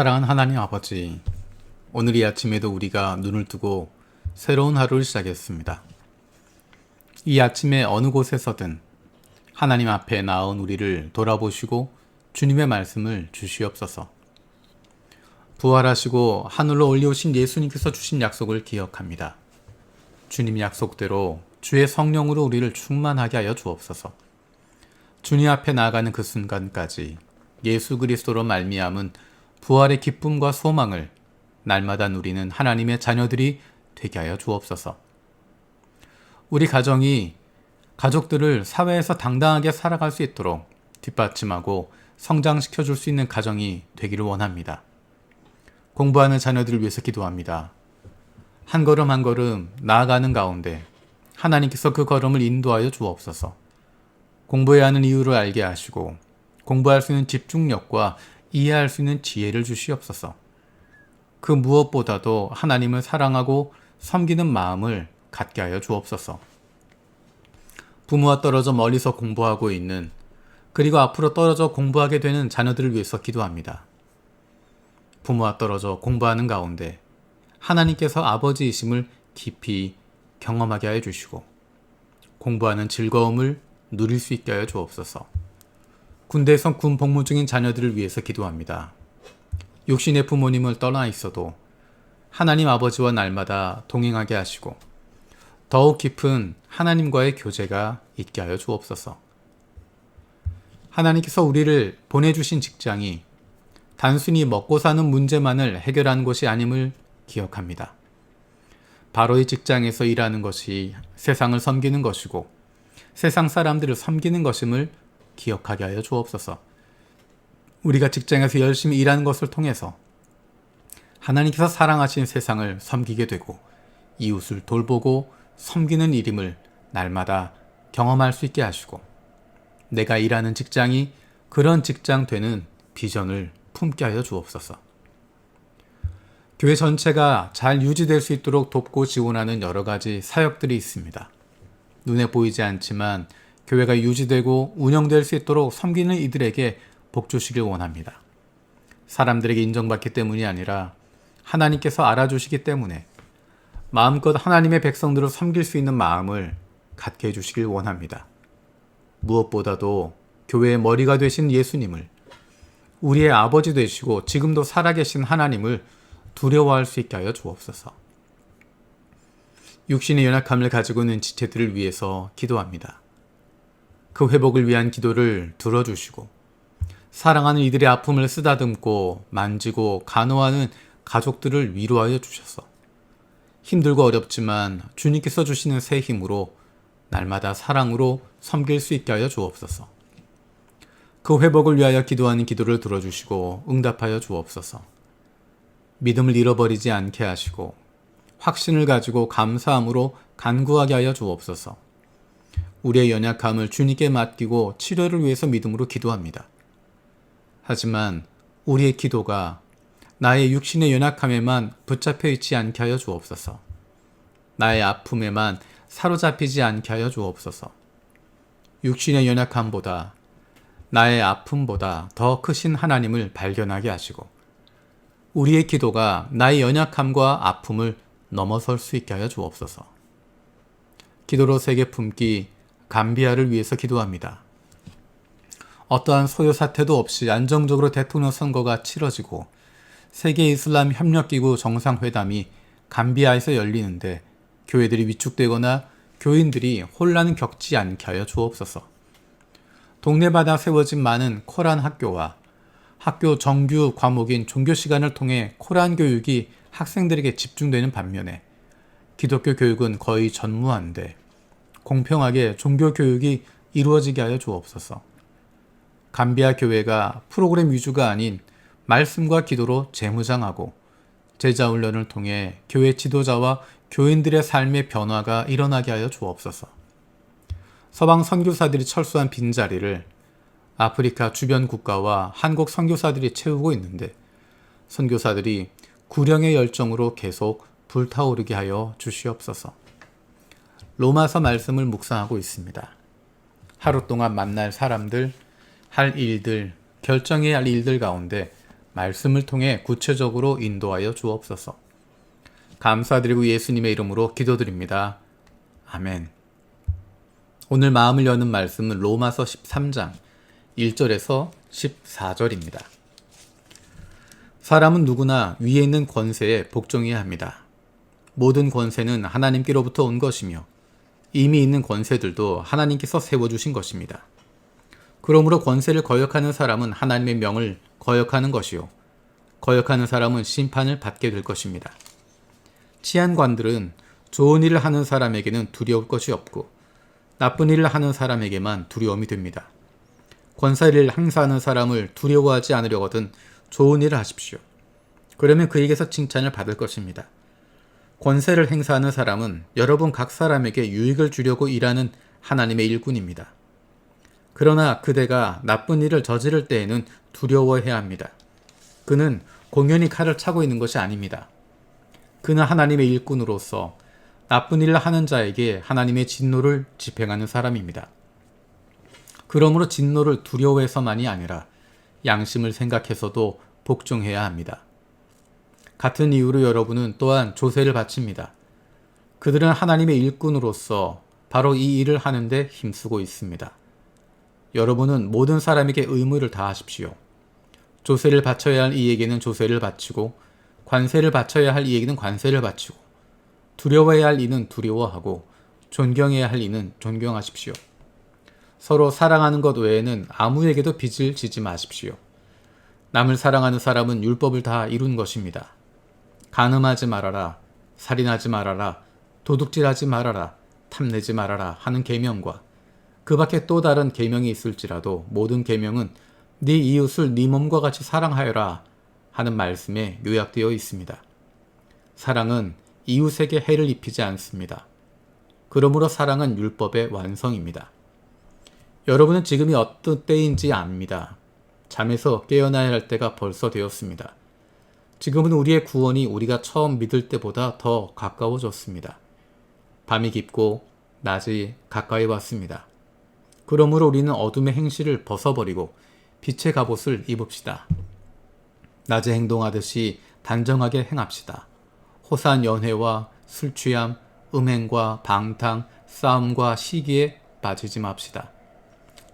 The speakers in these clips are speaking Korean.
사랑하는 하나님 아버지, 오늘 이 아침에도 우리가 눈을 뜨고 새로운 하루를 시작했습니다. 이 아침에 어느 곳에서든 하나님 앞에 나온 우리를 돌아보시고 주님의 말씀을 주시옵소서. 부활하시고 하늘로 올려오신 예수님께서 주신 약속을 기억합니다. 주님 약속대로 주의 성령으로 우리를 충만하게 하여 주옵소서. 주님 앞에 나아가는 그 순간까지 예수 그리스도로 말미암은 부활의 기쁨과 소망을 날마다 누리는 하나님의 자녀들이 되게 하여 주옵소서. 우리 가족들을 사회에서 당당하게 살아갈 수 있도록 뒷받침하고 성장시켜 줄 수 있는 가정이 되기를 원합니다. 공부하는 자녀들을 위해서 기도합니다. 한 걸음 한 걸음 나아가는 가운데 하나님께서 그 걸음을 인도하여 주옵소서. 공부해야 하는 이유를 알게 하시고 공부할 수 있는 집중력과 이해할 수 있는 지혜를 주시옵소서. 그 무엇보다도 하나님을 사랑하고 섬기는 마음을 갖게 하여 주옵소서. 부모와 떨어져 멀리서 공부하고 있는, 그리고 앞으로 떨어져 공부하게 되는 자녀들을 위해서 기도합니다. 부모와 떨어져 공부하는 가운데 하나님께서 아버지이심을 깊이 경험하게 하여 주시고 공부하는 즐거움을 누릴 수 있게 하여 주옵소서. 군대에서 군 복무 중인 자녀들을 위해서 기도합니다. 육신의 부모님을 떠나 있어도 하나님 아버지와 날마다 동행하게 하시고 더욱 깊은 하나님과의 교제가 있게 하여 주옵소서. 하나님께서 우리를 보내주신 직장이 단순히 먹고 사는 문제만을 해결하는 것이 아님을 기억합니다. 바로 이 직장에서 일하는 것이 세상을 섬기는 것이고 세상 사람들을 섬기는 것임을 기억하게 하여 주옵소서. 우리가 직장에서 열심히 일하는 것을 통해서 하나님께서 사랑하신 세상을 섬기게 되고 이웃을 돌보고 섬기는 일임을 날마다 경험할 수 있게 하시고 내가 일하는 직장이 그런 직장 되는 비전을 품게 하여 주옵소서. 교회 전체가 잘 유지될 수 있도록 돕고 지원하는 여러 가지 사역들이 있습니다. 눈에 보이지 않지만 교회가 유지되고 운영될 수 있도록 섬기는 이들에게 복 주시길 원합니다. 사람들에게 인정받기 때문이 아니라 하나님께서 알아주시기 때문에 마음껏 하나님의 백성들을 섬길 수 있는 마음을 갖게 해주시길 원합니다. 무엇보다도 교회의 머리가 되신 예수님을, 우리의 아버지 되시고 지금도 살아계신 하나님을 두려워할 수 있게 하여 주옵소서. 육신의 연약함을 가지고 있는 지체들을 위해서 기도합니다. 그 회복을 위한 기도를 들어주시고 사랑하는 이들의 아픔을 쓰다듬고 만지고 간호하는 가족들을 위로하여 주셔서 힘들고 어렵지만 주님께서 주시는 새 힘으로 날마다 사랑으로 섬길 수 있게 하여 주옵소서. 그 회복을 위하여 기도하는 기도를 들어주시고 응답하여 주옵소서. 믿음을 잃어버리지 않게 하시고 확신을 가지고 감사함으로 간구하게 하여 주옵소서. 우리의 연약함을 주님께 맡기고 치료를 위해서 믿음으로 기도합니다. 하지만 우리의 기도가 나의 육신의 연약함에만 붙잡혀 있지 않게 하여 주옵소서. 나의 아픔에만 사로잡히지 않게 하여 주옵소서. 육신의 연약함보다 나의 아픔보다 더 크신 하나님을 발견하게 하시고 우리의 기도가 나의 연약함과 아픔을 넘어설 수 있게 하여 주옵소서. 기도로 세계 품기 감비아를 위해서 기도합니다. 어떠한 소요 사태도 없이 안정적으로 대통령 선거가 치러지고 세계 이슬람 협력기구 정상회담이 감비아에서 열리는데 교회들이 위축되거나 교인들이 혼란을 겪지 않게 하여 주옵소서. 동네마다 세워진 많은 코란 학교와 학교 정규 과목인 종교 시간을 통해 코란 교육이 학생들에게 집중되는 반면에 기독교 교육은 거의 전무한데 공평하게 종교 교육이 이루어지게 하여 주옵소서. 감비아 교회가 프로그램 위주가 아닌 말씀과 기도로 재무장하고 제자 훈련을 통해 교회 지도자와 교인들의 삶의 변화가 일어나게 하여 주옵소서. 서방 선교사들이 철수한 빈자리를 아프리카 주변 국가와 한국 선교사들이 채우고 있는데 선교사들이 구령의 열정으로 계속 불타오르게 하여 주시옵소서. 로마서 말씀을 묵상하고 있습니다. 하루 동안 만날 사람들, 할 일들, 결정해야 할 일들 가운데 말씀을 통해 구체적으로 인도하여 주옵소서. 감사드리고 예수님의 이름으로 기도드립니다. 아멘. 오늘 마음을 여는 말씀은 로마서 13장 1절에서 14절입니다. 사람은 누구나 위에 있는 권세에 복종해야 합니다. 모든 권세는 하나님께로부터 온 것이며 이미 있는 권세들도 하나님께서 세워주신 것입니다. 그러므로 권세를 거역하는 사람은 하나님의 명을 거역하는 것이요, 거역하는 사람은 심판을 받게 될 것입니다. 치안관들은 좋은 일을 하는 사람에게는 두려울 것이 없고 나쁜 일을 하는 사람에게만 두려움이 됩니다. 권세를 행사하는 사람을 두려워하지 않으려거든 좋은 일을 하십시오. 그러면 그에게서 칭찬을 받을 것입니다. 권세를 행사하는 사람은 여러분 각 사람에게 유익을 주려고 일하는 하나님의 일꾼입니다. 그러나 그대가 나쁜 일을 저지를 때에는 두려워해야 합니다. 그는 공연히 칼을 차고 있는 것이 아닙니다. 그는 하나님의 일꾼으로서 나쁜 일을 하는 자에게 하나님의 진노를 집행하는 사람입니다. 그러므로 진노를 두려워해서만이 아니라 양심을 생각해서도 복종해야 합니다. 같은 이유로 여러분은 또한 조세를 바칩니다. 그들은 하나님의 일꾼으로서 바로 이 일을 하는데 힘쓰고 있습니다. 여러분은 모든 사람에게 의무를 다하십시오. 조세를 바쳐야 할 이에게는 조세를 바치고 관세를 바쳐야 할 이에게는 관세를 바치고 두려워해야 할 이는 두려워하고 존경해야 할 이는 존경하십시오. 서로 사랑하는 것 외에는 아무에게도 빚을 지지 마십시오. 남을 사랑하는 사람은 율법을 다 이룬 것입니다. 간음하지 말아라, 살인하지 말아라, 도둑질하지 말아라, 탐내지 말아라 하는 계명과 그 밖에 또 다른 계명이 있을지라도 모든 계명은 네 이웃을 네 몸과 같이 사랑하여라 하는 말씀에 요약되어 있습니다. 사랑은 이웃에게 해를 입히지 않습니다. 그러므로 사랑은 율법의 완성입니다. 여러분은 지금이 어떤 때인지 압니다. 잠에서 깨어나야 할 때가 벌써 되었습니다. 지금은 우리의 구원이 우리가 처음 믿을 때보다 더 가까워졌습니다. 밤이 깊고 낮이 가까이 왔습니다. 그러므로 우리는 어둠의 행실을 벗어버리고 빛의 갑옷을 입읍시다. 낮에 행동하듯이 단정하게 행합시다. 호사한 연회와 술취함, 음행과 방탕, 싸움과 시기에 빠지지 맙시다.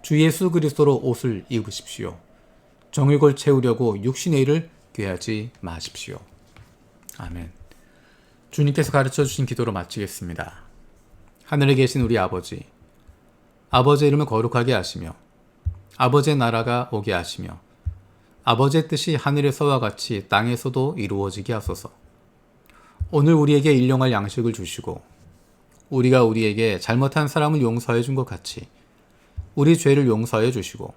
주 예수 그리스도로 옷을 입으십시오. 정욕을 채우려고 육신의 일을 꾀하지 마십시오. 아멘. 주님께서 가르쳐 주신 기도로 마치겠습니다. 하늘에 계신 우리 아버지, 아버지의 이름을 거룩하게 하시며 아버지의 나라가 오게 하시며 아버지의 뜻이 하늘에서와 같이 땅에서도 이루어지게 하소서. 오늘 우리에게 일용할 양식을 주시고 우리가 우리에게 잘못한 사람을 용서해 준 것 같이 우리 죄를 용서해 주시고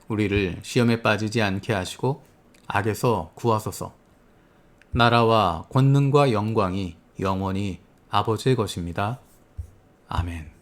우리를 시험에 빠지지 않게 하시고 악에서 구하소서. 나라와 권능과 영광이 영원히 아버지의 것입니다. 아멘.